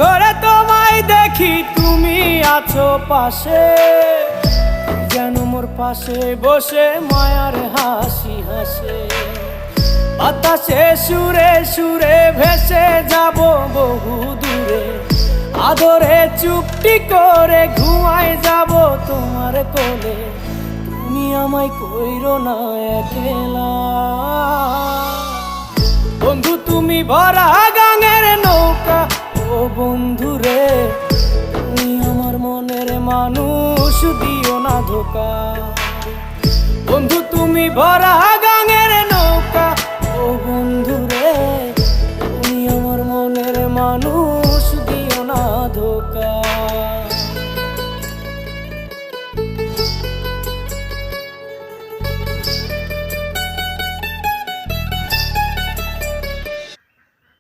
ঘরে তোমায় দেখি তুমি আছো পাশে, যেন মোর পাশে বসে মায়ার হাসি হাসে। বাতাসে সুরে সুরে ভেসে যাব বহু দূরে, আদরে চুপটি করে ঘুমায় যাব তোমার কোলে। তুমি আমায় কইরো না একলা বন্ধু, তুমি ভরা গাঙের নৌকা। ও বন্ধু রে, তুমি আমার মনের মানুষ, দিও না ধোকা। বন্ধু তুমি ভরা